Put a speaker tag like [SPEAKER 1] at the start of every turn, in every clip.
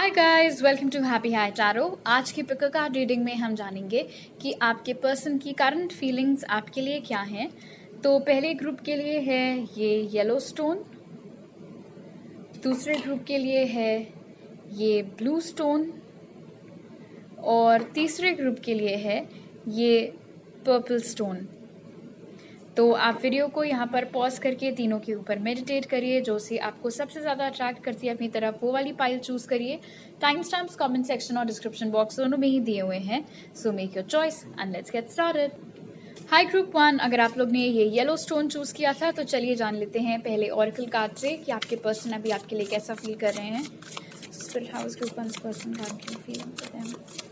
[SPEAKER 1] Hi guys, welcome to happy high tarot. आज की pick card reading में हम जानेंगे कि आपके पर्सन की करंट फीलिंग्स आपके लिए क्या हैं। तो पहले ग्रुप के लिए है ये येलो स्टोन, दूसरे ग्रुप के लिए है ये ब्लू स्टोन और तीसरे ग्रुप के लिए है ये पर्पल स्टोन। तो आप वीडियो को यहाँ पर पॉज करके तीनों के ऊपर मेडिटेट करिए, जो से आपको सबसे ज़्यादा अट्रैक्ट करती है अपनी तरफ वो वाली पाइल चूज करिए। टाइम स्टैम्प्स कमेंट सेक्शन और डिस्क्रिप्शन बॉक्स दोनों में ही दिए हुए हैं। So make your choice and let's get started. Hi group 1, अगर आप लोग ने ये येलो स्टोन चूज किया था तो चलिए जान लेते हैं पहले ऑरेकल कार्ड से कि आपके पर्सन अभी आपके लिए कैसा फील कर रहे हैं। Spirit house group 1 person card feeling कर रहे हैं।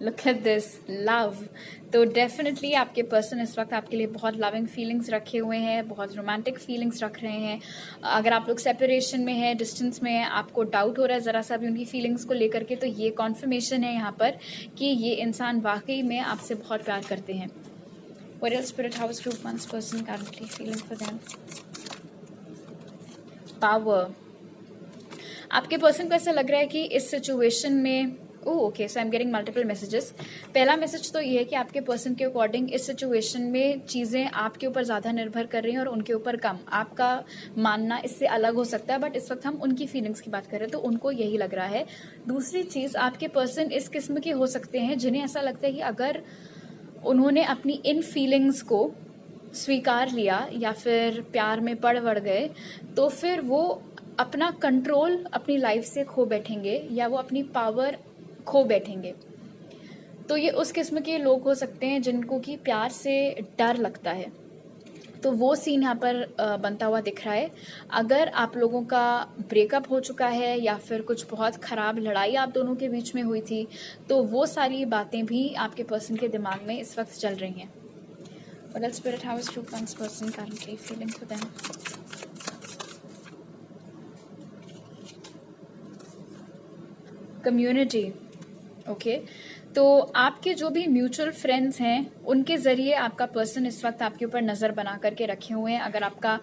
[SPEAKER 1] Look at this love. तो डेफिनेटली आपके पर्सन इस वक्त आपके लिए बहुत लविंग फीलिंग्स रखे हुए हैं, बहुत रोमांटिक फीलिंग्स रख रहे हैं। अगर आप लोग सेपरेशन में है, डिस्टेंस में है, आपको डाउट हो रहा है ज़रा सा भी उनकी फीलिंग्स को लेकर के, तो ये कॉन्फर्मेशन है यहाँ पर कि ये इंसान वाकई में आपसे बहुत प्यार करते हैं। What is spirit house group 1 person currently feeling for them? Power. आपके पर्सन को ऐसा लग रहा है कि इस सिचुएशन में okay, so I am getting multiple messages. पहला मैसेज तो ये है कि आपके पर्सन के अकॉर्डिंग इस सिचुएशन में चीज़ें आपके ऊपर ज़्यादा निर्भर कर रही हैं और उनके ऊपर कम। आपका मानना इससे अलग हो सकता है, बट इस वक्त हम उनकी फीलिंग्स की बात कर रहे हैं तो उनको यही लग रहा है। दूसरी चीज़, आपके पर्सन इस किस्म के हो सकते हैं जिन्हें ऐसा लगता है कि अगर उन्होंने अपनी इन फीलिंग्स को स्वीकार लिया या फिर प्यार में पड़ बढ़ गए तो फिर वो अपना कंट्रोल अपनी लाइफ से खो बैठेंगे या वो अपनी पावर खो बैठेंगे। तो ये उस किस्म के लोग हो सकते हैं जिनको कि प्यार से डर लगता है। तो वो सीन यहाँ पर बनता हुआ दिख रहा है। अगर आप लोगों का ब्रेकअप हो चुका है या फिर कुछ बहुत खराब लड़ाई आप दोनों के बीच में हुई थी तो वो सारी बातें भी आपके पर्सन के दिमाग में इस वक्त चल रही हैं। What else spirit house group 1 person currently feeling for them? Community. Okay, तो आपके जो भी म्यूचुअल फ्रेंड्स हैं उनके जरिए आपका पर्सन इस वक्त आपके ऊपर नज़र बना करके रखे हुए हैं। अगर आपका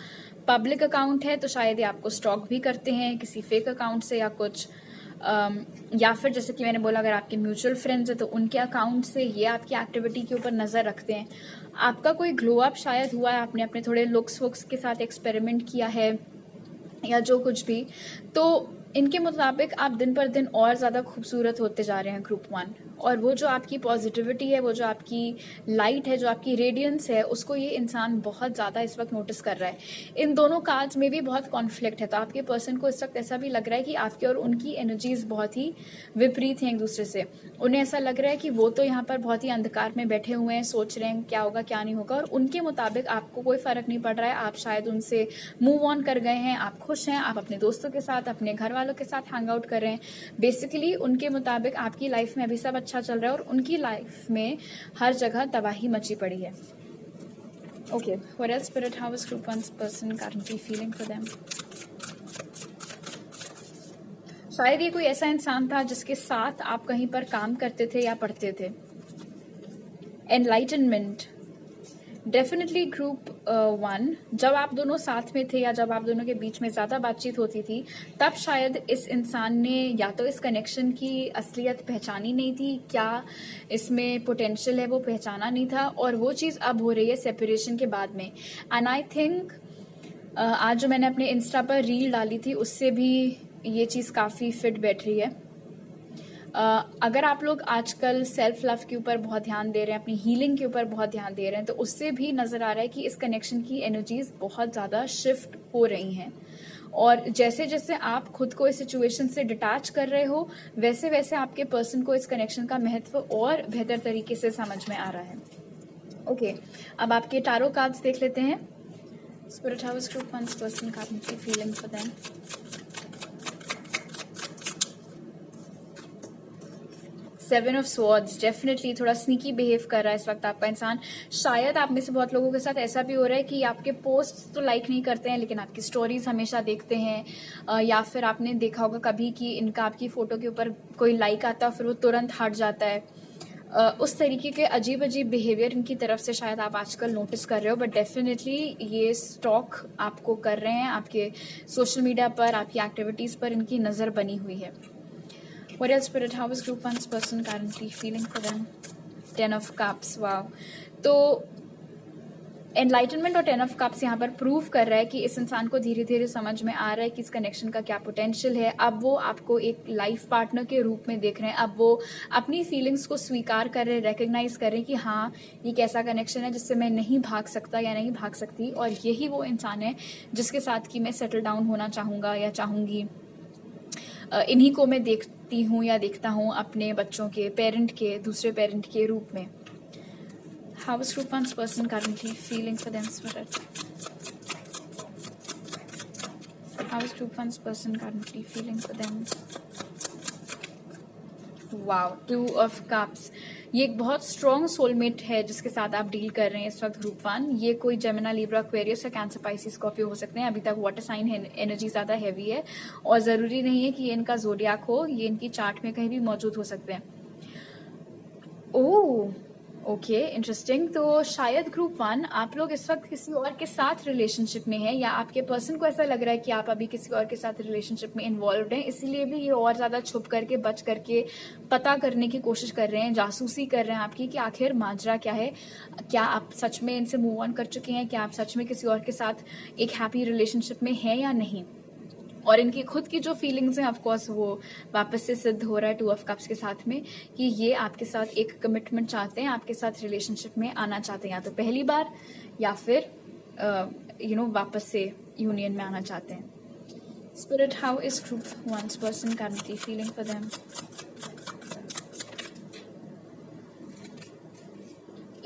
[SPEAKER 1] पब्लिक अकाउंट है तो शायद ये आपको स्टॉक भी करते हैं किसी फेक अकाउंट से या कुछ, या फिर जैसे कि मैंने बोला अगर आपके म्यूचुअल फ्रेंड्स हैं तो उनके अकाउंट से ये आपकी एक्टिविटी के ऊपर नज़र रखते हैं। आपका कोई ग्लो अप शायद हुआ है, आपने अपने थोड़े लुक्स वुक्स के साथ एक्सपेरिमेंट किया है या जो कुछ भी, तो इनके मुताबिक आप दिन पर दिन और ज़्यादा खूबसूरत होते जा रहे हैं ग्रुप 1। और वो जो आपकी पॉजिटिविटी है, वो जो आपकी लाइट है, जो आपकी रेडियंस है, उसको ये इंसान बहुत ज़्यादा इस वक्त नोटिस कर रहा है। इन दोनों कार्ड्स में भी बहुत कॉन्फ्लिक्ट है, तो आपके पर्सन को इस वक्त ऐसा भी लग रहा है कि आपकी और उनकी एनर्जीज बहुत ही विपरीत हैं एक दूसरे से। उन्हें ऐसा लग रहा है कि वो तो यहाँ पर बहुत ही अंधकार में बैठे हुए हैं, सोच रहे हैं क्या होगा क्या नहीं होगा, और उनके मुताबिक आपको कोई फ़र्क नहीं पड़ रहा है। आप शायद उनसे मूव ऑन कर गए हैं, आप खुश हैं, आप अपने दोस्तों के साथ, अपने घर वालों के साथ हैंग आउट कर रहे हैं। बेसिकली उनके मुताबिक आपकी लाइफ में अभी सब अच्छा चल रहा है और उनकी लाइफ में हर जगह तबाही मची पड़ी है। Okay, what else spirit house group 1 person currently feeling for them? शायद ये कोई ऐसा इंसान था जिसके साथ आप कहीं पर काम करते थे या पढ़ते थे। एनलाइटनमेंट। डेफिनेटली ग्रुप 1, जब आप दोनों साथ में थे या जब आप दोनों के बीच में ज़्यादा बातचीत होती थी तब शायद इस इंसान ने या तो इस कनेक्शन की असलियत पहचानी नहीं थी, क्या इसमें पोटेंशियल है वो पहचाना नहीं था, और वो चीज़ अब हो रही है सेपरेशन के बाद में। एंड आई थिंक आज जो मैंने अपने इंस्टा पर रील डाली थी उससे भी ये चीज़ काफ़ी फिट बैठ रही है। अगर आप लोग आजकल सेल्फ लव के ऊपर बहुत ध्यान दे रहे हैं, अपनी हीलिंग के ऊपर बहुत ध्यान दे रहे हैं, तो उससे भी नज़र आ रहा है कि इस कनेक्शन की एनर्जीज बहुत ज़्यादा शिफ्ट हो रही हैं। और जैसे जैसे आप खुद को इस सिचुएशन से डिटैच कर रहे हो वैसे वैसे आपके पर्सन को इस कनेक्शन का महत्व और बेहतर तरीके से समझ में आ रहा है। ओके, अब आपके टारो कार्ड्स देख लेते हैं। Spirit house group 1 person card की feeling for them. Seven of swords. Definitely थोड़ा स्नीकी बिहेव कर रहा है इस वक्त आपका इंसान। शायद आप में से बहुत लोगों के साथ ऐसा भी हो रहा है कि आपके पोस्ट तो लाइक नहीं करते हैं लेकिन आपकी स्टोरीज हमेशा देखते हैं, या फिर आपने देखा होगा कभी कि इनका आपकी फोटो के ऊपर कोई लाइक आता है फिर वो तुरंत हट जाता है। उस तरीके के अजीब अजीब बिहेवियर इनकी तरफ से शायद आप आजकल नोटिस कर रहे हो, बट डेफिनेटली ये स्टॉक आपको कर रहे हैं, आपके सोशल मीडिया पर, आपकी एक्टिविटीज पर इनकी नजर बनी हुई है. What else, Spirit? How is Group 1's person currently feeling for them? 10 of Cups. Wow. तो एनलाइटनमेंट और 10 ऑफ कप्स यहाँ पर प्रूव कर रहा है कि इस इंसान को धीरे धीरे समझ में आ रहा है कि इस कनेक्शन का क्या पोटेंशियल है. अब वो आपको एक लाइफ पार्टनर के रूप में देख रहे हैं. अब वो अपनी फीलिंग्स को स्वीकार कर रहे हैं, रिकग्नाइज कर रहे हैं कि हाँ, ये एक ऐसा कनेक्शन है जिससे मैं नहीं भाग सकता या नहीं भाग सकती, और यही वो इंसान है जिसके साथ कि मैं सेटल डाउन होना चाहूंगा या चाहूंगी. इन्हीं को मैं देखती हूँ या देखता हूँ अपने बच्चों के, पेरेंट के, दूसरे पेरेंट के रूप में. How is Group 1's person currently feeling for them, Spirit? How is Group 1's person currently feeling for them? Wow, 2 of Cups. ये एक बहुत स्ट्रॉन्ग सोलमेट है जिसके साथ आप डील कर रहे हैं इस वक्त ग्रुप 1. ये कोई जेमिनी, लिब्रा, एक्वेरियस या कैंसर, पाइसिस, स्कॉर्पियो हो सकते हैं. अभी तक वाटर साइन एनर्जी ज्यादा हैवी है और जरूरी नहीं है कि ये इनका जोडियाक हो, ये इनकी चार्ट में कहीं भी मौजूद हो सकते हैं. ओह, ओके, इंटरेस्टिंग. तो शायद ग्रुप 1 आप लोग इस वक्त किसी और के साथ रिलेशनशिप में है, या आपके पर्सन को ऐसा लग रहा है कि आप अभी किसी और के साथ रिलेशनशिप में इन्वॉल्व हैं, इसीलिए भी ये और ज्यादा छुप करके, बच करके पता करने की कोशिश कर रहे हैं, जासूसी कर रहे हैं आपकी कि आखिर माजरा क्या है. क्या आप सच में इनसे मूव ऑन कर चुके हैं? क्या आप सच में किसी और के साथ एक हैप्पी रिलेशनशिप में हैं या नहीं? और इनकी खुद की जो फीलिंग्स हैं, ऑफ कोर्स वो वापस से सिद्ध हो रहा है 2 ऑफ कप्स के साथ में कि ये आपके साथ एक कमिटमेंट चाहते हैं, आपके साथ रिलेशनशिप में आना चाहते हैं, या तो पहली बार या फिर वापस से यूनियन में आना चाहते हैं. Spirit, how is group 1's person currently feeling for them?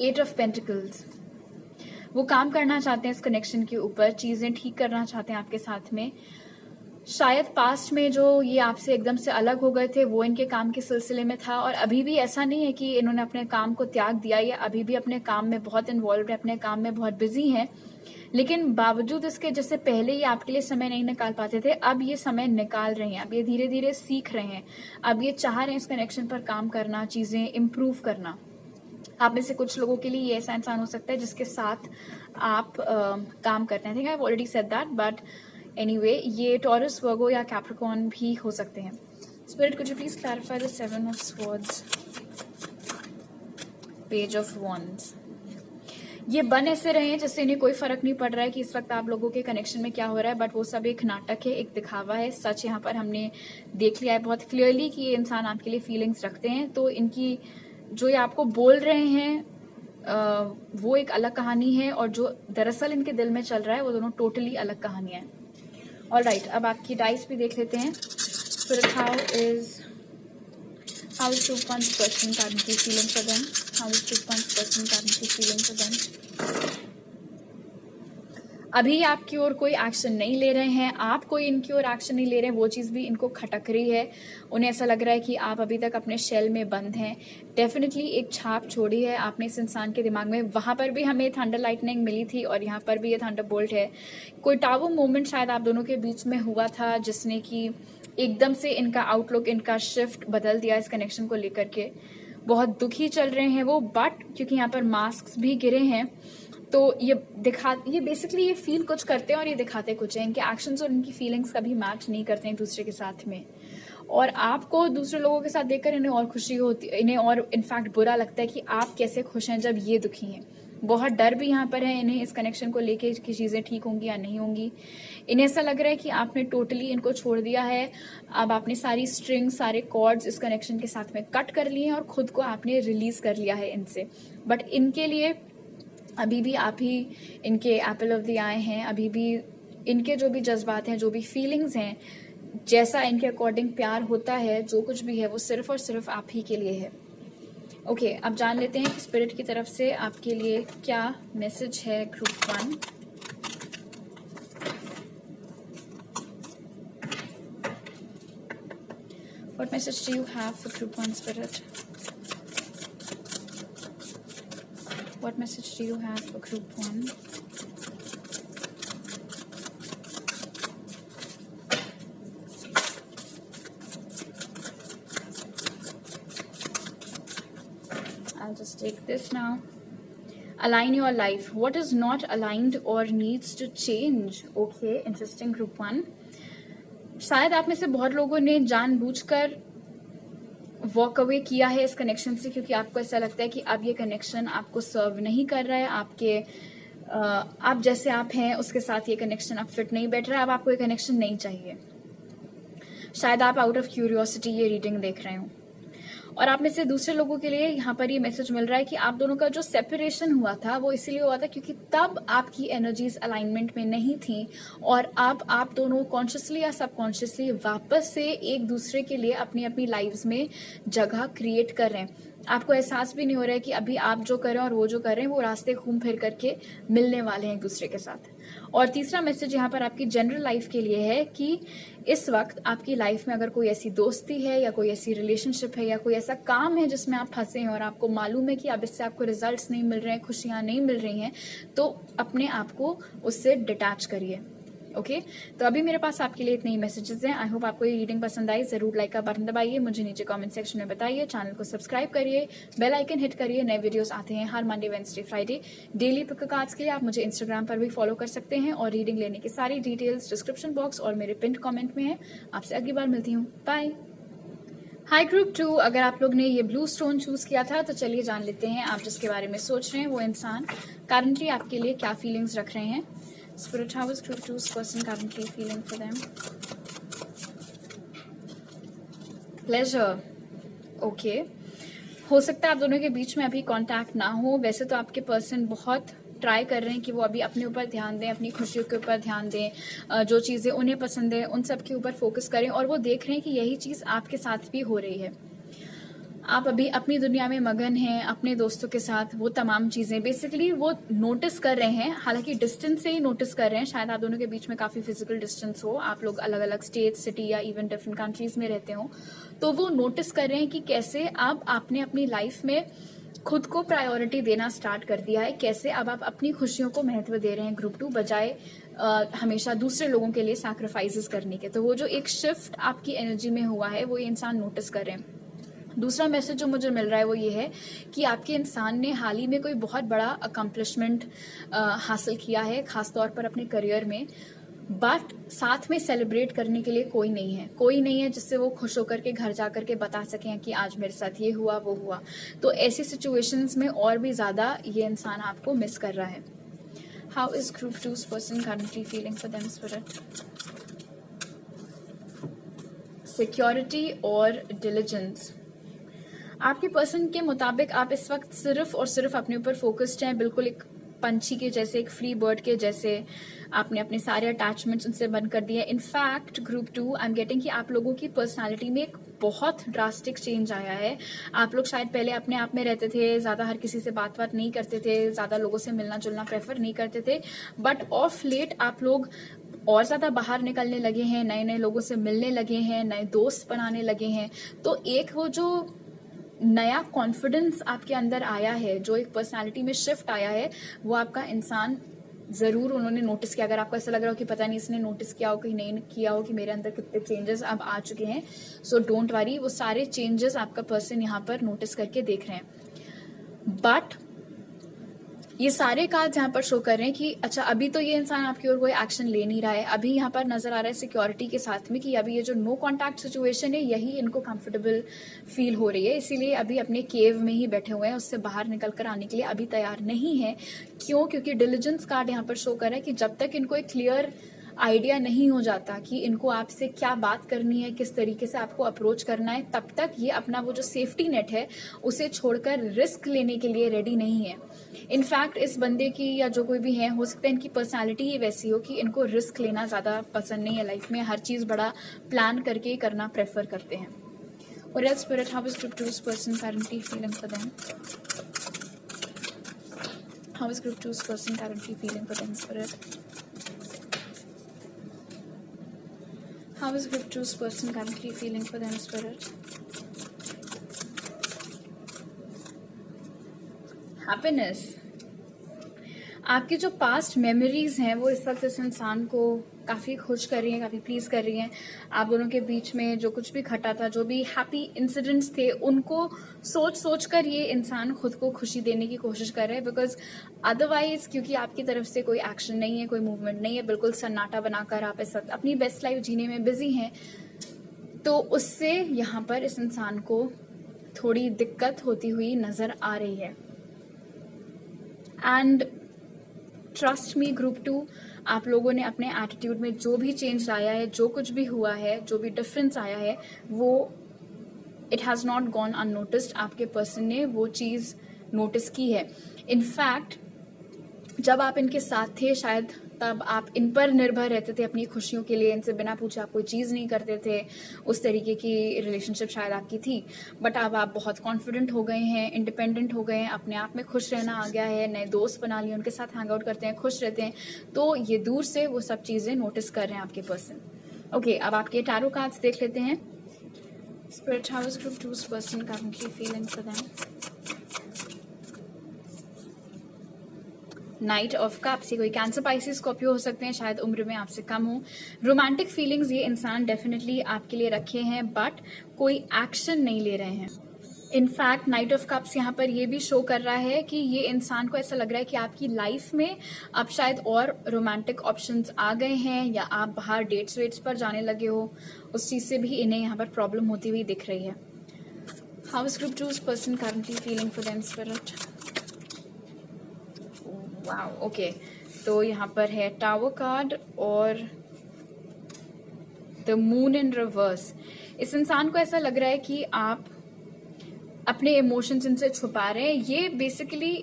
[SPEAKER 1] 8 of pentacles. वो काम करना चाहते हैं इस कनेक्शन के ऊपर, चीजें ठीक करना चाहते हैं आपके साथ में. शायद पास्ट में जो ये आपसे एकदम से अलग हो गए थे वो इनके काम के सिलसिले में था, और अभी भी ऐसा नहीं है कि इन्होंने अपने काम को त्याग दिया, या अभी भी अपने काम में बहुत इन्वॉल्व है, अपने काम में बहुत बिजी हैं. लेकिन बावजूद इसके, जैसे पहले ये आपके लिए समय नहीं निकाल पाते थे, अब ये समय निकाल रहे हैं. अब ये धीरे धीरे सीख रहे हैं, अब ये चाह रहे हैं इस कनेक्शन पर काम करना, चीजें इम्प्रूव करना. आप में से कुछ लोगों के लिए ये ऐसा इंसान हो सकता है जिसके साथ आप काम करते हैं. I think I have already said that, but anyway, ये टॉरस, वर्गो या कैप्रिकॉर्न भी हो सकते हैं. Spirit, could you please clarify the 7 of swords, page of wands. ये बन ऐसे रहे हैं जैसे इन्हें कोई फर्क नहीं पड़ रहा है कि इस वक्त आप लोगों के कनेक्शन में क्या हो रहा है, बट वो सब एक नाटक है, एक दिखावा है. सच यहाँ पर हमने देख लिया है बहुत क्लियरली कि ये इंसान आपके लिए फीलिंग्स रखते हैं. तो इनकी जो ये आपको बोल रहे हैं वो एक अलग कहानी है, और जो दरअसल इनके दिल में चल रहा है वो दोनों टोटली अलग कहानियां हैं. ऑलराइट, अब आपकी डाइस भी देख लेते हैं. Spirit, how is Group 1's person currently feeling for them? How is Group 1's person currently feeling for them? अभी आपकी ओर कोई एक्शन नहीं ले रहे हैं, आप कोई इनकी ओर एक्शन नहीं ले रहे हैं, वो चीज़ भी इनको खटक रही है. उन्हें ऐसा लग रहा है कि आप अभी तक अपने शेल में बंद हैं. डेफिनेटली एक छाप छोड़ी है आपने इस इंसान के दिमाग में. वहां पर भी हमें थंडर लाइटनिंग मिली थी और यहाँ पर भी ये थंडर बोल्ट है. कोई टावो मोमेंट शायद आप दोनों के बीच में हुआ था जिसने कि एकदम से इनका आउटलुक, इनका शिफ्ट बदल दिया इस कनेक्शन को लेकर के. बहुत दुखी चल रहे हैं वो, बट क्योंकि यहाँ पर मास्क भी गिरे हैं तो ये बेसिकली ये फील कुछ करते हैं और ये दिखाते कुछ है. इनके एक्शंस और इनकी फीलिंग्स कभी मैच नहीं करते हैं दूसरे के साथ में, और आपको दूसरे लोगों के साथ देखकर इन्हें और खुशी होती, इन्हें और इनफैक्ट बुरा लगता है कि आप कैसे खुश हैं जब ये दुखी हैं. बहुत डर भी यहाँ पर है इन्हें इस कनेक्शन को लेके कि चीजें ठीक होंगी या नहीं होंगी. इन्हें ऐसा लग रहा है कि आपने टोटली इनको छोड़ दिया है. अब आपने सारी स्ट्रिंग, सारे कॉर्ड्स इस कनेक्शन के साथ में कट कर लिए हैं और खुद को आपने रिलीज कर लिया है इनसे. बट इनके लिए अभी भी आप ही इनके एप्पल ऑफ द आई हैं. अभी भी इनके जो भी जज्बात हैं, जो भी फीलिंग्स हैं, जैसा इनके अकॉर्डिंग प्यार होता है, जो कुछ भी है वो सिर्फ और सिर्फ आप ही के लिए है. ओके, अब जान लेते हैं कि स्पिरिट की तरफ से आपके लिए क्या मैसेज है group 1. What message do you have for group 1 spirit? What message do you have for group 1? I'll just take this now. Align your life. What is not aligned or needs to change? Okay, interesting. Group 1. शायद आप में से बहुत लोगों ने जानबूझकर walk away किया है इस कनेक्शन से, क्योंकि आपको ऐसा लगता है कि अब ये कनेक्शन आपको सर्व नहीं कर रहा है, आप जैसे आप हैं उसके साथ ये कनेक्शन अब फिट नहीं बैठ रहा है, अब आपको ये कनेक्शन नहीं चाहिए। शायद आप आउट ऑफ क्यूरियोसिटी ये रीडिंग देख रहे हो, और आप में से दूसरे लोगों के लिए यहाँ पर ये मैसेज मिल रहा है कि आप दोनों का जो सेपरेशन हुआ था वो इसीलिए हुआ था क्योंकि तब आपकी एनर्जीज अलाइनमेंट में नहीं थी, और अब आप दोनों कॉन्शियसली या सबकॉन्शियसली वापस से एक दूसरे के लिए अपनी अपनी लाइव्स में जगह क्रिएट कर रहे हैं। आपको एहसास भी नहीं हो रहा है कि अभी आप जो कर रहे हैं और वो जो कर रहे हैं वो रास्ते घूम फिर करके मिलने वाले हैं एक दूसरे के साथ। और तीसरा मैसेज यहाँ पर आपकी जनरल लाइफ के लिए है कि इस वक्त आपकी लाइफ में अगर कोई ऐसी दोस्ती है या कोई ऐसी रिलेशनशिप है या कोई ऐसा काम है जिसमें आप फंसे हैं और आपको मालूम है कि अब इससे आपको रिजल्ट्स नहीं मिल रहे हैं, खुशियां नहीं मिल रही हैं, तो अपने आप को उससे डिटैच करिए। ओके, तो अभी मेरे पास आपके लिए इतने ही मैसेजेस हैं। आई होप आपको ये रीडिंग पसंद आई। जरूर लाइक का बटन दबाइए, मुझे नीचे कमेंट सेक्शन में बताइए, चैनल को सब्सक्राइब करिए, बेल आइकन हिट करिए। नए वीडियोस आते हैं हर Monday, Wednesday, Friday. Daily pick cards के लिए आप मुझे इंस्टाग्राम पर भी फॉलो कर सकते हैं, और रीडिंग लेने की सारी डिटेल्स डिस्क्रिप्शन बॉक्स और मेरे पिन कॉमेंट में है। आपसे अगली बार मिलती हूँ, बाय। हाई ग्रुप 2, अगर आप लोग ने ये ब्लू स्टोन चूज किया था तो चलिए जान लेते हैं आप जिसके बारे में सोच रहे हैं वो इंसान करंटली आपके लिए क्या फीलिंग्स रख रहे हैं। Spirit, how is group 2's person currently feeling for them? Pleasure. Okay. हो सकता है आप दोनों के बीच में अभी कांटेक्ट ना हो। वैसे तो आपके पर्सन बहुत ट्राई कर रहे हैं कि वो अभी अपने ऊपर ध्यान दें, अपनी खुशियों के ऊपर ध्यान दें, जो चीज़ें उन्हें पसंद है उन सब के ऊपर फोकस करें, और वो देख रहे हैं कि यही चीज़ आपके साथ भी हो रही है। आप अभी अपनी दुनिया में मगन हैं, अपने दोस्तों के साथ वो तमाम चीजें बेसिकली वो नोटिस कर रहे हैं, हालांकि डिस्टेंस से ही नोटिस कर रहे हैं। शायद आप दोनों के बीच में काफी फिजिकल डिस्टेंस हो, आप लोग अलग अलग स्टेट, सिटी या इवन डिफरेंट कंट्रीज में रहते हो, तो वो नोटिस कर रहे हैं कि कैसे अब आपने अपनी लाइफ में खुद को प्रायोरिटी देना स्टार्ट कर दिया है, कैसे अब आप अपनी खुशियों को महत्व दे रहे हैं ग्रुप 2 बजाय हमेशा दूसरे लोगों के लिए सैक्रिफाइसेस करने के। तो वो जो एक शिफ्ट आपकी एनर्जी में हुआ है वो ये इंसान नोटिस कर रहे हैं। दूसरा मैसेज जो मुझे मिल रहा है वो ये है कि आपके इंसान ने हाल ही में कोई बहुत बड़ा अकम्पलिशमेंट हासिल किया है, खासतौर पर अपने करियर में, बट साथ में सेलिब्रेट करने के लिए कोई नहीं है जिससे वो खुश होकर के घर जाकर के बता सकें कि आज मेरे साथ ये हुआ वो हुआ। तो ऐसी सिचुएशंस में और भी ज्यादा ये इंसान आपको मिस कर रहा है। How is group 2's person currently feeling for them, spirit? Security और डिलिजेंस। आपके पर्सन के मुताबिक आप इस वक्त सिर्फ और सिर्फ अपने ऊपर फोकस्ड हैं, बिल्कुल एक पंछी के जैसे, एक फ्री बर्ड के जैसे। आपने अपने सारे अटैचमेंट्स उनसे बंद कर दिए। In fact group 2 I am getting कि आप लोगों की पर्सनालिटी में एक बहुत ड्रास्टिक चेंज आया है। आप लोग शायद पहले अपने आप में रहते थे, ज्यादा हर किसी से बात नहीं करते थे, ज्यादा लोगों से मिलना जुलना प्रेफर नहीं करते थे, बट ऑफ लेट आप लोग और ज्यादा बाहर निकलने लगे हैं, नए नए लोगों से मिलने लगे हैं, नए दोस्त बनाने लगे हैं। तो एक वो जो नया कॉन्फिडेंस आपके अंदर आया है, जो एक पर्सनालिटी में शिफ्ट आया है, वो आपका इंसान जरूर उन्होंने नोटिस किया। अगर आपको ऐसा लग रहा हो कि पता नहीं इसने नोटिस किया हो कि नहीं किया हो कि मेरे अंदर कितने चेंजेस अब आ चुके हैं, सो डोंट वरी, वो सारे चेंजेस आपका पर्सन यहाँ पर नोटिस करके देख रहे हैं। बट ये सारे कार्ड यहाँ पर शो कर रहे हैं कि अच्छा अभी तो ये इंसान आपकी ओर कोई एक्शन ले नहीं रहा है। अभी यहाँ पर नजर आ रहा है सिक्योरिटी के साथ में कि अभी ये जो नो कॉन्टैक्ट सिचुएशन है यही इनको कंफर्टेबल फील हो रही है, इसीलिए अभी अपने केव में ही बैठे हुए हैं, उससे बाहर निकल कर आने के लिए अभी तैयार नहीं है। क्यों? क्योंकि डिलिजेंस कार्ड यहाँ पर शो कर रहा है कि जब तक इनको एक क्लियर आइडिया नहीं हो जाता कि इनको आपसे क्या बात करनी है, किस तरीके से आपको अप्रोच करना है, तब तक ये अपना वो जो सेफ्टी नेट है उसे छोड़कर रिस्क लेने के लिए रेडी नहीं है। इनफैक्ट इस बंदे की या जो कोई भी है, हो सकता है इनकी पर्सनालिटी ही वैसी हो कि इनको रिस्क लेना ज्यादा पसंद नहीं है लाइफ में, हर चीज बड़ा प्लान करके करना प्रेफर करते हैं। और else spirit, how is group 2's person currently feeling for them? How is group 2's person currently feeling for them, spirit? How is group 2's person currently feeling for them, spirit? Happiness. आपकी जो past memories हैं वो इस वक्त इस इंसान को काफ़ी खुश कर रही हैं, काफ़ी प्लीज कर रही हैं। आप दोनों के बीच में जो कुछ भी घटा था, जो भी हैप्पी इंसिडेंट्स थे, उनको सोच सोच कर ये इंसान खुद को खुशी देने की कोशिश कर रहे हैं, बिकॉज अदरवाइज क्योंकि आपकी तरफ से कोई एक्शन नहीं है, कोई मूवमेंट नहीं है, बिल्कुल सन्नाटा बनाकर आप इस वक्त अपनी बेस्ट लाइफ जीने में बिजी हैं, तो उससे यहाँ पर इस इंसान को थोड़ी दिक्कत होती हुई नजर आ रही है। एंड ट्रस्ट मी ग्रुप 2, आप लोगों ने अपने एटीट्यूड में जो भी चेंज लाया है, जो कुछ भी हुआ है, जो भी डिफरेंस आया है, वो it has not gone unnoticed. आपके पर्सन ने वो चीज़ नोटिस की है। इनफैक्ट जब आप इनके साथ थे शायद तब आप इन पर निर्भर रहते थे अपनी खुशियों के लिए, इनसे बिना पूछे आप कोई चीज़ नहीं करते थे, उस तरीके की रिलेशनशिप शायद आपकी थी। बट अब आप बहुत कॉन्फिडेंट हो गए हैं, इंडिपेंडेंट हो गए हैं, अपने आप में खुश रहना आ गया है, नए दोस्त बना लिए, उनके साथ हैंग आउट करते हैं, खुश रहते हैं, तो ये दूर से वो सब चीज़ें नोटिस कर रहे हैं आपके पर्सन। ओके, अब आपके टैरो कार्ड्स देख लेते हैं। Spirit, how is group 2's person currently feeling for them? Night of cups, ये कोई कैंसर, पाइसेस, स्कॉर्पियो हो सकते हैं, शायद उम्र में आपसे कम हो। रोमांटिक फीलिंग्स ये इंसान डेफिनेटली आपके लिए रखे हैं, बट कोई एक्शन नहीं ले रहे हैं। इनफैक्ट नाइट ऑफ कप्स यहाँ पर ये भी शो कर रहा है कि ये इंसान को ऐसा लग रहा है कि आपकी लाइफ में अब शायद और रोमांटिक ऑप्शंस आ गए हैं, या आप बाहर डेट्स वेट्स पर जाने लगे हो, उस चीज से भी इन्हें यहाँ पर प्रॉब्लम होती हुई दिख रही है। How is group 2's person currently feeling for them, spirit? Wow, okay, तो यहाँ पर है टावर कार्ड और द मून इन रिवर्स। इस इंसान को ऐसा लग रहा है कि आप अपने इमोशंस इनसे छुपा रहे हैं। ये बेसिकली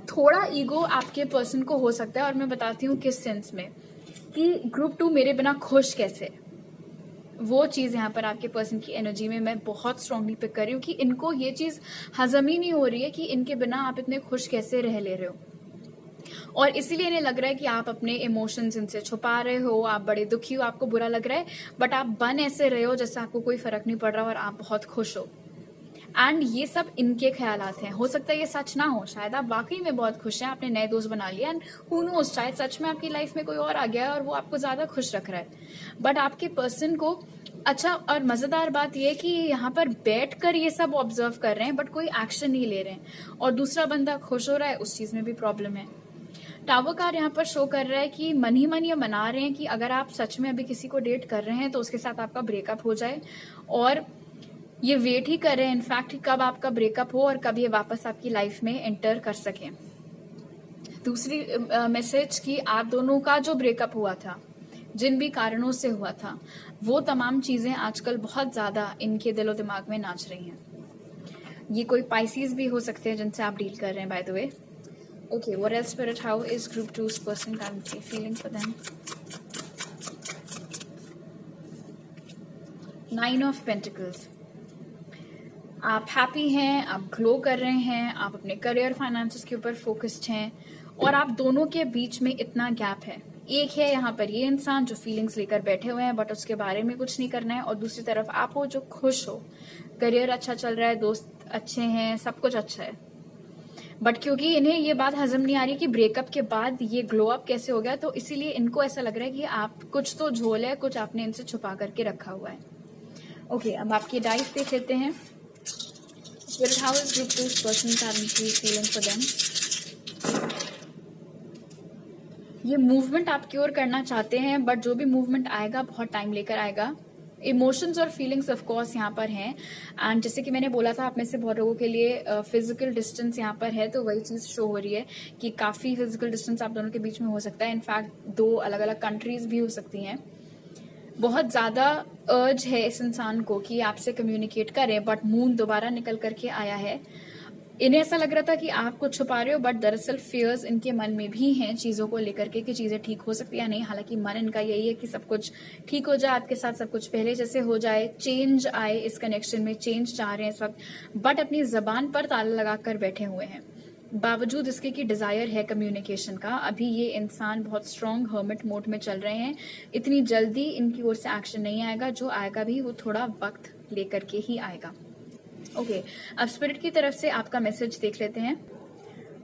[SPEAKER 1] थोड़ा ईगो आपके पर्सन को हो सकता है, और मैं बताती हूँ किस सेंस में, कि ग्रुप 2 मेरे बिना खुश कैसे, वो चीज यहाँ पर आपके पर्सन की एनर्जी में मैं बहुत स्ट्रांगली पिक कर रही हूँ कि इनको ये चीज हजम ही नहीं हो रही है कि इनके बिना आप इतने खुश कैसे रह ले रहे हो, और इसीलिए इन्हें लग रहा है कि आप अपने इमोशंस इनसे छुपा रहे हो, आप बड़े दुखी हो, आपको बुरा लग रहा है, बट आप बन ऐसे रहे हो जैसे आपको कोई फर्क नहीं पड़ रहा और आप बहुत खुश हो। एंड ये सब इनके ख्यालात हैं। हो सकता है ये सच ना हो, शायद आप वाकई में बहुत खुश हैं, आपने नए दोस्त बना लिया, एंड हु नोज, शायद सच में आपकी लाइफ में कोई और आ गया है और वो आपको ज्यादा खुश रख रहा है। बट आपके पर्सन को अच्छा और मजेदार बात यह है कि यहाँ पर बैठकर ये सब ऑब्जर्व कर रहे हैं, बट कोई एक्शन नहीं ले रहे हैं, और दूसरा बंदा खुश हो रहा है, उस चीज में भी प्रॉब्लम है। टावर कार्ड यहाँ पर शो कर रहा है कि मन ही मन ये मना रहे हैं कि अगर आप सच में अभी किसी को डेट कर रहे हैं तो उसके साथ आपका ब्रेकअप हो जाए, और ये वेट ही कर रहे हैं इनफैक्ट कब आपका ब्रेकअप हो और कब ये वापस आपकी लाइफ में एंटर कर सके। दूसरी मैसेज कि आप दोनों का जो ब्रेकअप हुआ था, जिन भी कारणों से हुआ था, वो तमाम चीजें आजकल बहुत ज्यादा इनके दिलो दिमाग में नाच रही हैं। ये कोई पाइसीज भी हो सकते हैं जिनसे आप डील कर रहे हैं, by the way. Okay, what else, Spirit? How is Group 2's person currently feeling for them? 9 of Pentacles. आप हैप्पी हैं, आप ग्लो कर रहे हैं, आप अपने करियर फाइनेंसेस के ऊपर फोकस्ड हैं, और आप दोनों के बीच में इतना गैप है। एक है यहाँ पर ये इंसान जो फीलिंग्स लेकर बैठे हुए हैं बट उसके बारे में कुछ नहीं करना है, और दूसरी तरफ आप हो जो खुश हो, करियर अच्छा चल रहा है, दोस्त अच्छे हैं, सब कुछ अच्छा है, बट क्योंकि इन्हें ये बात हजम नहीं आ रही कि ब्रेकअप के बाद ये ग्लो अप कैसे हो गया, तो इसीलिए इनको ऐसा लग रहा है कि आप कुछ तो झोल है, कुछ आपने इनसे छुपा करके रखा हुआ है। ओके, अब आपकी डाइस देख लेते हैं। Spirit, how is Group 2's person currently feeling for them? ये मूवमेंट आप की ओर करना चाहते हैं, बट जो भी मूवमेंट आएगा बहुत टाइम लेकर आएगा। इमोशंस और फीलिंग्स ऑफ कोर्स यहाँ पर हैं, एंड जैसे कि मैंने बोला था, आप में से बहुत लोगों के लिए फिजिकल डिस्टेंस यहाँ पर है, तो वही चीज शो हो रही है कि काफी फिजिकल डिस्टेंस आप दोनों के बीच में हो सकता है। इनफैक्ट 2 अलग अलग कंट्रीज भी हो सकती हैं। बहुत ज्यादा अर्ज है इस इंसान को कि आपसे कम्युनिकेट करें, बट मून दोबारा निकल करके आया है। इन्हें ऐसा लग रहा था कि आप कुछ छुपा रहे हो, बट दरअसल फियर्स इनके मन में भी हैं चीजों को लेकर के कि चीजें ठीक हो सकती है या नहीं। हालांकि मन इनका यही है कि सब कुछ ठीक हो जाए, आपके साथ सब कुछ पहले जैसे हो जाए, चेंज आए इस कनेक्शन में, चेंज चाह रहे हैं इस वक्त, बट अपनी जबान पर ताला लगाकर बैठे हुए हैं। बावजूद इसके कि डिजायर है कम्युनिकेशन का, अभी ये इंसान बहुत स्ट्रांग हर्मिट मोड में चल रहे हैं। इतनी जल्दी इनकी ओर से एक्शन नहीं आएगा, जो आएगा भी वो थोड़ा वक्त लेकर के ही आएगा। ओके, अब स्पिरिट की तरफ से आपका मैसेज देख लेते हैं।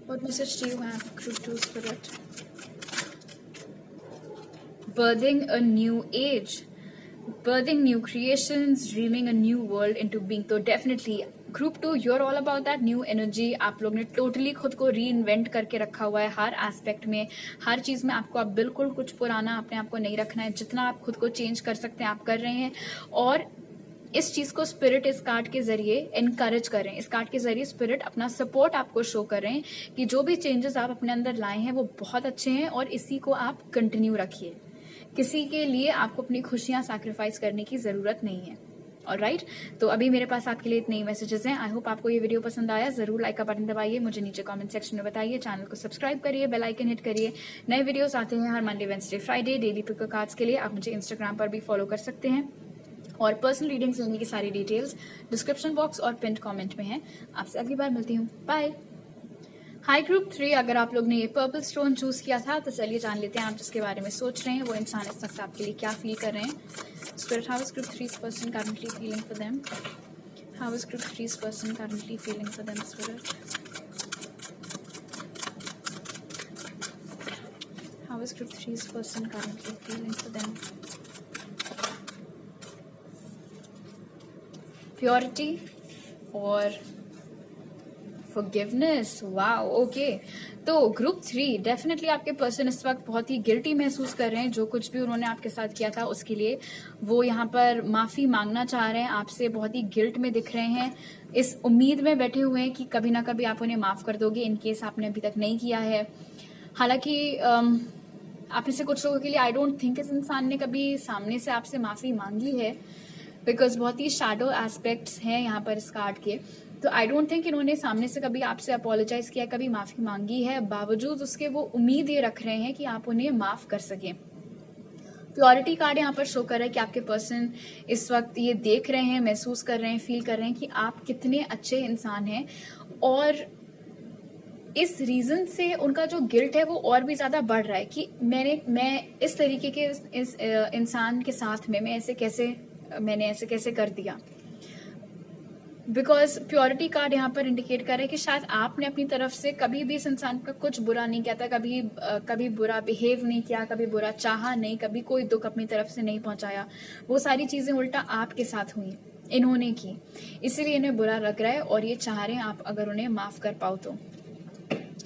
[SPEAKER 1] What message do you have, Group 2 Spirit? birthing a new age, birthing new creations, dreaming a new world into being. तो definitely group 2 you're all about that new energy. आप लोग ने टोटली खुद को री इन्वेंट करके रखा हुआ है हर एस्पेक्ट में, हर चीज में आपको अब बिल्कुल कुछ पुराना अपने आप को नहीं रखना है। जितना आप खुद को चेंज कर सकते हैं आप कर रहे हैं, और इस चीज को स्पिरिट इस कार्ड के जरिए एनकरेज कर रहे हैं। इस कार्ड के जरिए स्पिरिट अपना सपोर्ट आपको शो कर रहे हैं कि जो भी चेंजेस आप अपने अंदर लाए हैं वो बहुत अच्छे हैं और इसी को आप कंटिन्यू रखिए। किसी के लिए आपको अपनी खुशियां सैक्रिफाइस करने की जरूरत नहीं है। ऑलराइट, तो अभी मेरे पास आपके लिए इतने ही मैसेजेस हैं। आई होप आपको ये वीडियो पसंद आया। जरूर लाइक का बटन दबाइए, मुझे नीचे कमेंट सेक्शन में बताइए, चैनल को सब्सक्राइब करिए, बेल आइकन हिट करिए। नए वीडियोस आते हैं हर Monday, Wednesday, Friday daily pick cards के लिए। आप मुझे इंस्टाग्राम पर भी फॉलो कर सकते हैं और पर्सनल रीडिंग्स लेने की सारी डिटेल्स डिस्क्रिप्शन बॉक्स और पिन कमेंट में है। आपसे अगली बार मिलती हूँ, बाय। हाई ग्रुप 3, अगर आप लोग ने ये पर्पल स्टोन चूज किया था तो चलिए जान लेते हैं आप जिसके बारे में सोच रहे हैं वो इंसान इस वक्त आपके लिए क्या फील कर रहे हैं। Spirit, how is group 3's person currently feeling for them? How is group 3's person currently feeling for them, Spirit? How is group 3's person currently feeling for them? Purity or forgiveness? Wow, okay. तो group 3 definitely आपके person इस वक्त बहुत ही guilty महसूस कर रहे हैं। जो कुछ भी उन्होंने आपके साथ किया था उसके लिए वो यहाँ पर माफी मांगना चाह रहे हैं आपसे। बहुत ही गिल्ट में दिख रहे हैं, इस उम्मीद में बैठे हुए हैं कि कभी ना कभी आप उन्हें माफ कर दोगे, इन केस आपने अभी तक नहीं किया है। हालांकि आप में से कुछ लोगों के लिए आई डोंट थिंक इस इंसान ने कभी सामने से आपसे माफी मांगी है, बिकॉज बहुत ही शैडो एस्पेक्ट्स हैं यहाँ पर इस कार्ड के। तो आई डोंट थिंक इन्होंने सामने से कभी आपसे अपोलोजाइज किया, कभी माफी मांगी है। बावजूद उसके वो उम्मीद ये रख रहे हैं कि आप उन्हें माफ कर सकें। प्योरिटी कार्ड यहाँ पर शो कर रहा है कि आपके पर्सन इस वक्त ये देख रहे हैं, महसूस कर रहे हैं, फील कर रहे हैं कि आप कितने अच्छे इंसान हैं, और इस रीजन से उनका जो गिल्ट है वो और भी ज्यादा बढ़ रहा है कि मैं इस तरीके के इस इंसान के साथ में मैंने ऐसे कैसे कर दिया। बिकॉज प्योरिटी कार्ड यहाँ पर इंडिकेट कर रहा है कि शायद आपने अपनी तरफ से कभी भी इस इंसान का कुछ बुरा नहीं किया था, कभी बुरा बिहेव नहीं किया, कभी बुरा चाहा नहीं, कभी कोई दुख अपनी तरफ से नहीं पहुंचाया। वो सारी चीजें उल्टा आपके साथ हुई, इन्होंने की, इसीलिए इन्हें बुरा लग रहा है और ये चाह रहे हैं आप अगर उन्हें माफ कर पाओ तो।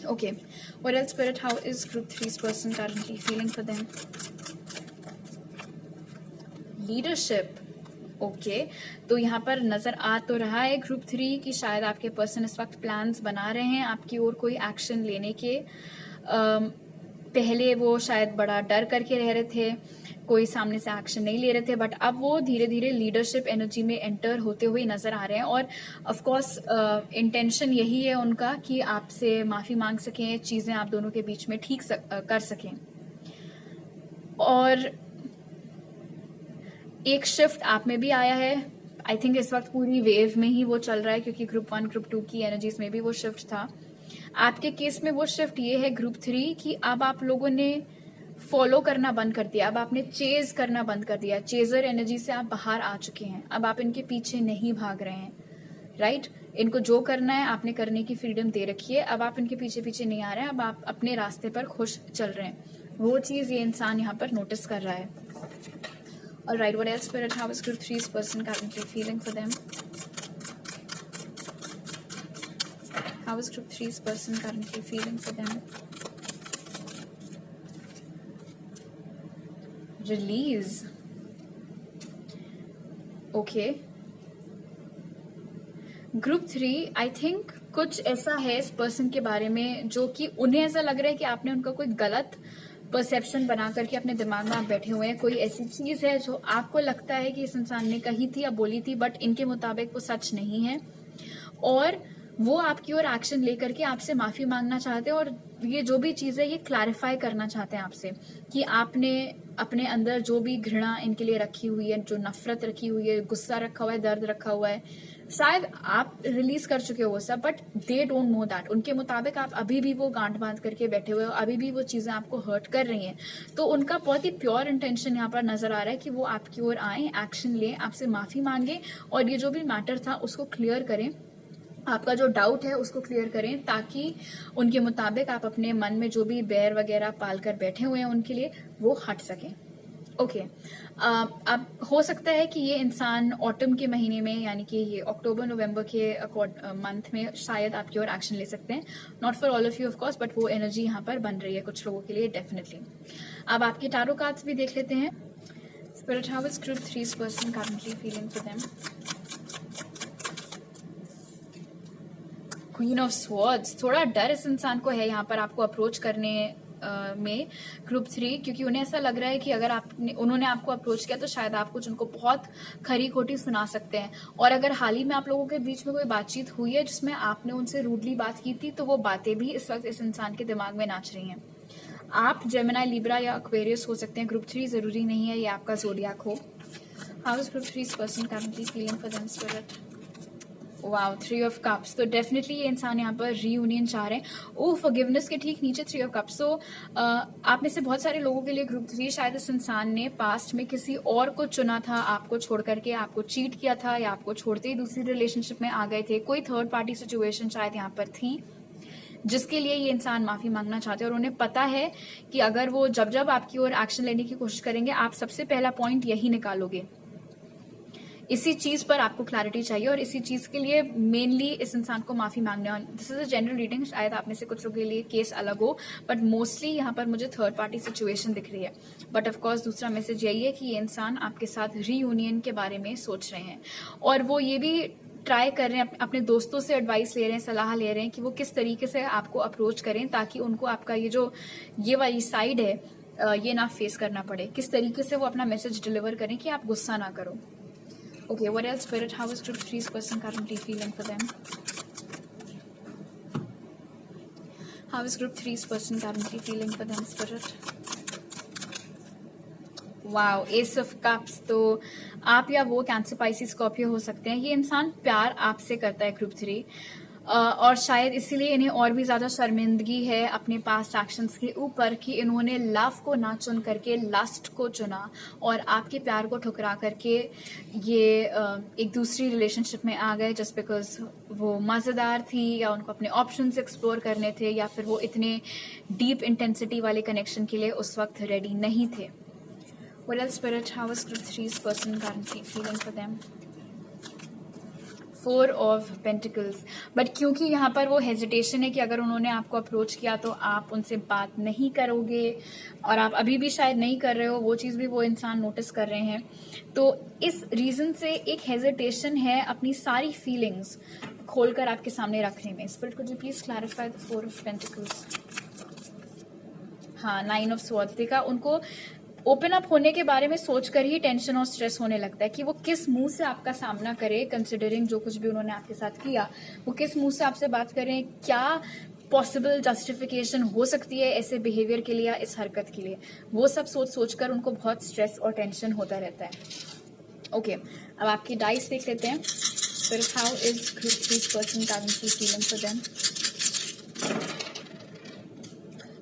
[SPEAKER 1] Okay, what else spirit, how is group 3's person currently feeling for them? Leadership, okay. तो यहाँ पर नजर आ तो रहा है ग्रुप 3 कि शायद आपके पर्सन इस वक्त प्लान्स बना रहे हैं आपकी ओर कोई एक्शन लेने के। पहले वो शायद बड़ा डर करके रह रहे थे, कोई सामने से एक्शन नहीं ले रहे थे, बट अब वो धीरे धीरे लीडरशिप एनर्जी में एंटर होते हुए नजर आ रहे हैं। और ऑफ कोर्स इंटेंशन यही है उनका कि आपसे माफी मांग सकें, चीजें आप दोनों के बीच में ठीक कर सकें। और एक शिफ्ट आप में भी आया है। आई थिंक इस वक्त पूरी वेव में ही वो चल रहा है, क्योंकि ग्रुप 1 ग्रुप 2 की एनर्जीज में भी वो शिफ्ट था। आपके केस में वो शिफ्ट ये है ग्रुप 3 कि अब आप लोगों ने फॉलो करना बंद कर दिया, अब आपने चेज करना बंद कर दिया। चेजर एनर्जी से आप बाहर आ चुके हैं, अब आप इनके पीछे नहीं भाग रहे हैं। राइट, इनको जो करना है आपने करने की फ्रीडम दे रखी है। अब आप इनके पीछे पीछे नहीं आ रहे हैं, अब आप अपने रास्ते पर खुश चल रहे हैं। वो चीज ये इंसान यहाँ पर नोटिस कर रहा है। Alright, what else, Spirit? How is group 3's person currently feeling for them? How is group 3's person currently feeling for them? Release. Okay. Group 3 I think कुछ ऐसा है इस पर्सन के बारे में जो कि उन्हें ऐसा लग रहा है कि आपने उनका कोई गलत परसेप्शन बना करके अपने दिमाग में आप बैठे हुए हैं। कोई ऐसी चीज है जो आपको लगता है कि इस इंसान ने कही थी या बोली थी, बट इनके मुताबिक वो सच नहीं है, और वो आपकी ओर एक्शन लेकर के आपसे माफी मांगना चाहते हैं। और ये जो भी चीज है ये क्लैरिफाई करना चाहते हैं आपसे कि आपने अपने अंदर जो भी घृणा इनके लिए रखी हुई है, जो नफरत रखी हुई है, गुस्सा रखा हुआ है, दर्द रखा हुआ है, शायद आप रिलीज कर चुके हो वो सब, but they don't know that. उनके मुताबिक आप अभी भी वो गांठ बांध करके बैठे हुए हो, अभी भी वो चीजें आपको हर्ट कर रही हैं। तो उनका बहुत ही प्योर इंटेंशन यहाँ पर नजर आ रहा है कि वो आपकी ओर आए, एक्शन लें, आपसे माफी मांगे और ये जो भी मैटर था उसको क्लियर करें, आपका जो डाउट है उसको क्लियर करें, ताकि उनके मुताबिक आप अपने मन में जो भी बैर वगैरह पाल कर बैठे हुए हैं उनके लिए वो हट सकें। ओके अब हो सकता है कि ये इंसान ऑटम के महीने में, यानी कि ये अक्टूबर नवंबर के मंथ में शायद आपकी ओर एक्शन ले सकते हैं. Not for all of you of course, but वो एनर्जी यहाँ पर बन रही है कुछ लोगों के लिए डेफिनेटली. अब आपके टारो कार्ड्स भी देख लेते हैं. Spirit, how is group 3's person currently feeling for them? Queen of swords. थोड़ा डर इस इंसान को है यहाँ पर आपको अप्रोच करने में ग्रुप 3, क्योंकि उन्हें ऐसा लग रहा है कि अगर उन्होंने आपको अप्रोच किया तो शायद आप कुछ उनको बहुत खरी खोटी सुना सकते हैं. और अगर हाल ही में आप लोगों के बीच में कोई बातचीत हुई है जिसमें आपने उनसे रूडली बात की थी, तो वो बातें भी इस वक्त इस इंसान के दिमाग में नाच रही हैं. आप जेमिनी, लिब्रा या एक्वेरियस हो सकते हैं. ग्रुप 3 जरूरी नहीं है ये आपका ज़ोडिएक हो. How is group 3's person currently feeling for them spirit? Wow, 3 of cups. तो डेफिनेटली ये इंसान यहाँ पर रीयूनियन चाह रहे हैं. ओह, फॉरगिवनेस के ठीक नीचे 3 ऑफ कप्स. तो आप में से बहुत सारे लोगों के लिए ग्रुप 3 शायद इस इंसान ने पास्ट में किसी और को चुना था, आपको छोड़ करके आपको चीट किया था, या आपको छोड़ते ही दूसरी रिलेशनशिप में आ गए थे. कोई थर्ड पार्टी सिचुएशन शायद यहाँ पर थी जिसके लिए ये इंसान माफी मांगना चाहते हैं. और उन्हें पता है कि अगर वो जब जब आपकी ओर एक्शन लेने की कोशिश करेंगे, आप सबसे पहला पॉइंट यही निकालोगे. इसी चीज पर आपको क्लैरिटी चाहिए और इसी चीज के लिए मेनली इस इंसान को माफी मांगने. This is a general reading, शायद आप में से कुछ लोगों के लिए केस अलग हो, बट मोस्टली यहाँ पर मुझे थर्ड पार्टी सिचुएशन दिख रही है. बट ऑफ कोर्स दूसरा मैसेज यही है कि ये इंसान आपके साथ रीयूनियन के बारे में सोच रहे हैं. और वो ये भी ट्राई कर रहे हैं, अपने दोस्तों से एडवाइस ले रहे हैं, सलाह ले रहे हैं कि वो किस तरीके से आपको अप्रोच करें ताकि उनको आपका ये वाली साइड है ये ना फेस करना पड़े. किस तरीके से वो अपना मैसेज डिलीवर करें कि आप गुस्सा ना करो. Okay, what else, Spirit? How is group 3's person currently feeling for them? How is group 3's person currently feeling for them, Spirit? Wow, S of cups. तो आप या वो कैंसर, पाइसिस, स्कॉर्पियो हो सकते हैं. ये इंसान प्यार आपसे करता है ग्रुप 3, और शायद इसीलिए इन्हें और भी ज्यादा शर्मिंदगी है अपने पास्ट एक्शंस के ऊपर कि इन्होंने लव को ना चुन करके लस्ट को चुना और आपके प्यार को ठुकरा करके ये एक दूसरी रिलेशनशिप में आ गए जस्ट बिकॉज वो मजेदार थी, या उनको अपने ऑप्शंस एक्सप्लोर करने थे, या फिर वो इतने डीप इंटेंसिटी वाले कनेक्शन के लिए उस वक्त रेडी नहीं थे. What else, Spirit? How is group 3's person currently feeling for them? 4 of Pentacles. But क्योंकि यहाँ पर वो हेजिटेशन है कि अगर उन्होंने आपको अप्रोच किया तो आप उनसे बात नहीं करोगे, और आप अभी भी शायद नहीं कर रहे हो, वो चीज़ भी वो इंसान नोटिस कर रहे हैं. तो इस रीजन से एक हेजिटेशन है अपनी सारी फीलिंग्स खोलकर आपके सामने रखने में. Spirit, could you please clarify the 4 of Pentacles? हाँ, 9 of Swords. देखा, उनको ओपन अप होने के बारे में सोचकर ही टेंशन और स्ट्रेस होने लगता है कि वो किस मुंह से आपका सामना करे, कंसिडरिंग जो कुछ भी उन्होंने आपके साथ किया, वो किस मुंह से आपसे बात करें, क्या पॉसिबल जस्टिफिकेशन हो सकती है ऐसे बिहेवियर के लिए या इस हरकत के लिए. वो सब सोचकर उनको बहुत स्ट्रेस और टेंशन होता रहता है. ओके, अब आपकी डाइस देख लेते हैं. फिर how is group 3's person currently feeling for them?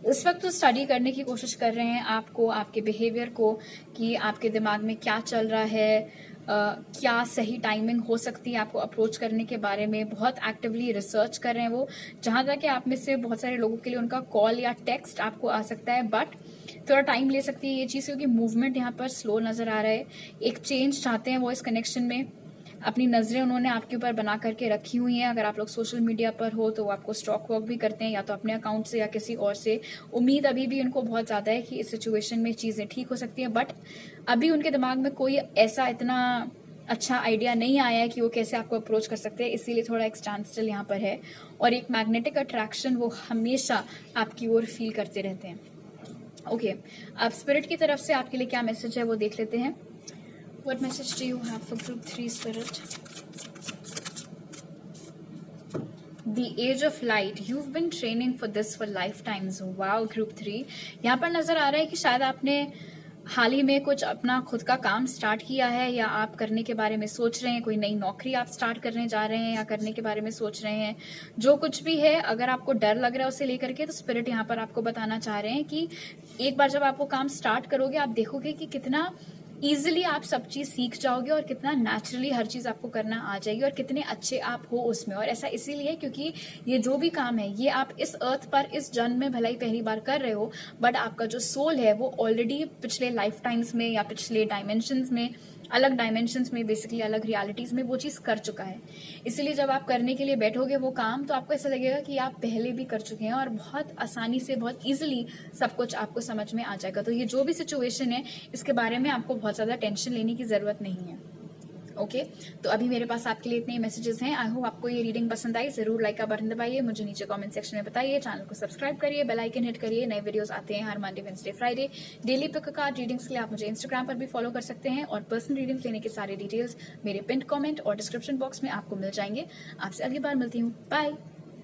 [SPEAKER 1] इस वक्त तो स्टडी करने की कोशिश कर रहे हैं आपको, आपके बिहेवियर को, कि आपके दिमाग में क्या चल रहा है, क्या सही टाइमिंग हो सकती है आपको अप्रोच करने के बारे में. बहुत एक्टिवली रिसर्च कर रहे हैं वो. जहां तक कि आप में से बहुत सारे लोगों के लिए उनका कॉल या टेक्स्ट आपको आ सकता है, बट थोड़ा टाइम ले सकती है ये चीज़, क्योंकि मूवमेंट यहाँ पर स्लो नजर आ रहा है. एक चेंज चाहते हैं वो इस कनेक्शन में. अपनी नजरें उन्होंने आपके ऊपर बना करके रखी हुई हैं. अगर आप लोग सोशल मीडिया पर हो तो वो आपको स्टॉक वर्क भी करते हैं, या तो अपने अकाउंट से या किसी और से. उम्मीद अभी भी उनको बहुत ज्यादा है कि इस सिचुएशन में चीजें ठीक हो सकती हैं, बट अभी उनके दिमाग में कोई ऐसा इतना अच्छा आइडिया नहीं आया है कि वो कैसे आपको अप्रोच कर सकते हैं. इसीलिए थोड़ा एक स्टैंड स्टिल यहाँ पर है, और एक मैग्नेटिक अट्रैक्शन वो हमेशा आपकी ओर फील करते रहते हैं. ओके, अब स्पिरिट की तरफ से आपके लिए क्या मैसेज है वो देख लेते हैं. What message do you have for group 3, Spirit? The Age of Light. You've been training for this for lifetimes. Wow, group 3. यहाँ पर नजर आ रहा है कि शायद आपने हाल ही में कुछ अपना खुद का काम स्टार्ट किया है, या आप करने के बारे में सोच रहे हैं. कोई नई नौकरी आप स्टार्ट करने जा रहे हैं या करने के बारे में सोच रहे हैं. जो कुछ भी है, अगर आपको डर लग रहा है उसे लेकर के, तो स्पिरिट यहाँ पर आपको बताना चाह रहे हैं कि एक बार जब आप वो काम स्टार्ट करोगे, आप देखोगे कि कितना इजिली आप सब चीज सीख जाओगे और कितना नेचुरली हर चीज आपको करना आ जाएगी और कितने अच्छे आप हो उसमें। और ऐसा इसीलिए क्योंकि ये जो भी काम है ये आप इस अर्थ पर इस जन्म में भलाई पहली बार कर रहे हो, बट आपका जो सोल है वो ऑलरेडी पिछले लाइफ टाइम्स में या पिछले डायमेंशंस में, अलग डायमेंशंस में, बेसिकली अलग रियलिटीज में वो चीज कर चुका है। इसलिए जब आप करने के लिए बैठोगे वो काम, तो आपको ऐसा लगेगा कि आप पहले भी कर चुके हैं और बहुत आसानी से, बहुत इजीली सब कुछ आपको समझ में आ जाएगा। तो ये जो भी सिचुएशन है इसके बारे में आपको बहुत ज्यादा टेंशन लेने की जरूरत नहीं है। ओके तो अभी मेरे पास आपके लिए इतने मैसेजेस हैं। आई होप आपको ये रीडिंग पसंद आई। जरूर लाइक का बटन दबाइए, मुझे नीचे कमेंट सेक्शन में बताइए, चैनल को सब्सक्राइब करिए, बेल आइकन हिट करिए। नए वीडियोस आते हैं हर Monday, Wednesday, Friday. Daily pick card readings के लिए आप मुझे इंस्टाग्राम पर भी फॉलो कर सकते हैं और पर्सनल रीडिंग्स लेने के सारे डिटेल्स मेरे पिन कमेंट और डिस्क्रिप्शन बॉक्स में आपको मिल जाएंगे। आपसे अगली बार मिलती हूँ। बाय।